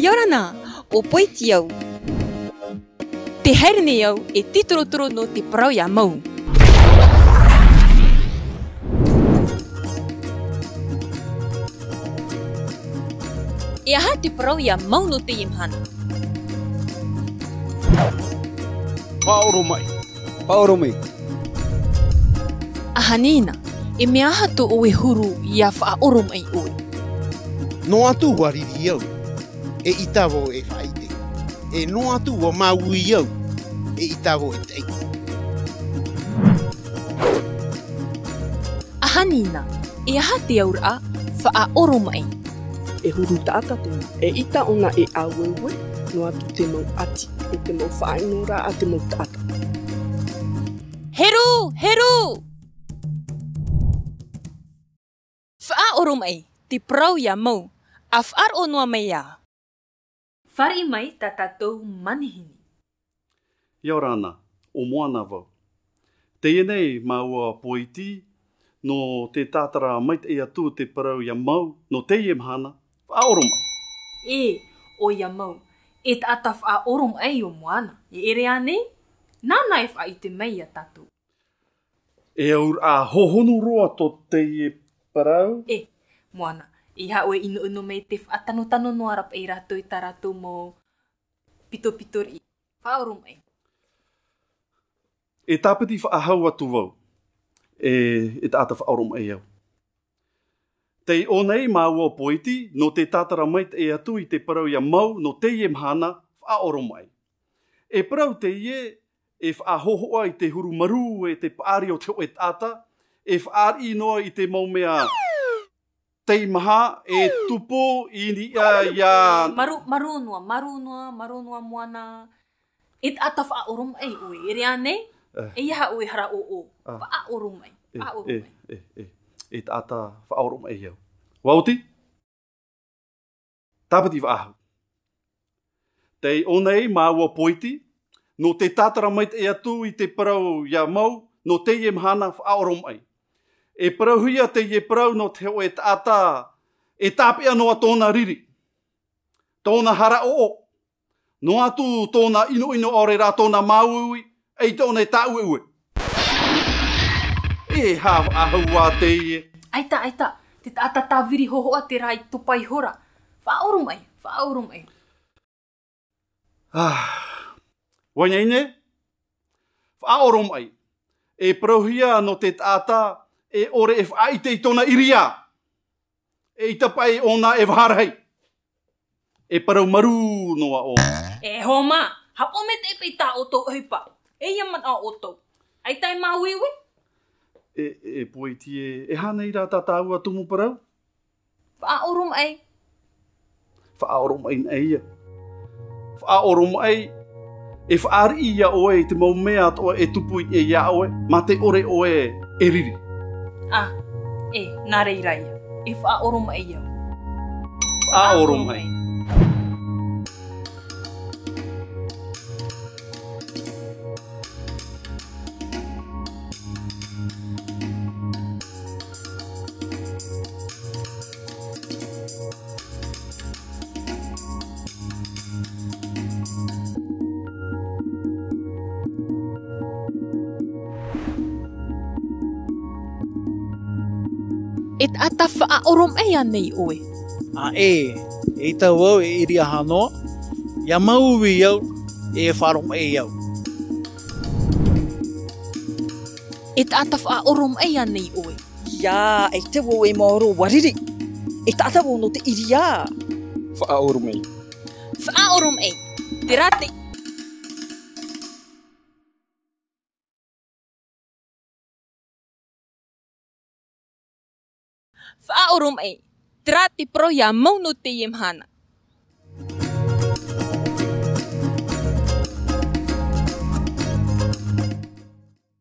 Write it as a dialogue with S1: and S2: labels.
S1: Yorana, o poitiau. Te herniau e tituruturu no te parau ya mau. E aha te parau ya mau no te imhana.
S2: Paoro mai.
S1: Ahanina, e mea hatu o e huru ia whaaoro mai oi.
S2: No atu wariri au. E itawo e whaite. E no atu wa maui au. E itawo e tei.
S1: Ahanina, e aha te aura whaaoro mai.
S3: E huru tata tēnā. E ita ona e awewe, no atu te mau ati. E te mau whainora a te mau tata.
S1: Heru! Heru! Whaaoro mai, te parau ya mau. A whaaro noa mai a. Whari mai ta tatou manihini.
S4: Ia rana, o moana wau. Te enei maua poiti, no te tātara mai e atu te parau ia mau, no te ie mhana, whaoro mai.
S1: E, o ia mau. E tata whaoro mai o moana. E ere ane, nāna e whaite mai a tatou.
S4: E aur a hohonu roa to te ie parau.
S1: E, moana. I haue inu mei te whaatano no arap e rato i tarato mo pito-pitori. Whaoro mai.
S4: E tāpiti whaahau atu wau. E tāta whaoro mai au. Te o nei māua poiti, no te tātara mai e atu i te parau ia mau, no te ie mhana, whaoro mai. E parau te ie, e whaahohoa i te huru maru, e te paari o te o e tāta, e whaari noa i te maumea te maha, e tupo i ni ia...
S1: Maru noa moana. E tāta whaoro mai oi. E rea nei, e iha oi hara o. Whaoro mai.
S4: E tāta whaoro mai au. Wauti? Tāpiti whaahu. Te o nei māua poiti, no te tātara mai e atu i te parau ia mau, no te ie mhana whaoro mai. E parau huia te ie parau no te o e tāta, e tāpea noa tōna riri. Tōna hara o. No atu tōna ino ore rā tōna māuiui, e tōna e tāuiui. E hāw ahua te ie.
S1: Aita. Te tāta tāwiri hohoa te rai tupai hora. Whaoro mai.
S4: Waingaine? Whaoro mai. E prohia no te tāta, e ore e whaite i tōna iria. E i tapai ona e wharahei. E parau maru noa o.
S1: E homa, hapo me te pei tā oto hipa. E ia man a oto. Aitai mā wiwi?
S4: E poiti e hana i rā tātāua tumu parau?
S1: Whaoro mai.
S4: Whaoro mai na ia. Whaoro mai. E whaari ia oe i te mau mea toa e tupu i e ia oe, ma te ore oe e riri.
S1: Nā reira ia. E whaoro mai ia.
S4: Whaoro mai.
S1: E ata whaoro mai anei oe.
S5: E tau au e iri ahanoa, ia mauwi au, e wharo mai au.
S1: E ata whaoro mai anei oe.
S6: Ia, e te wo e maoro wariri. E tata wo no te iria.
S2: Whaoro mai.
S1: Whaoro mai. Te rate. Whaoro mai. Te rate pro ia mau no te iemhana.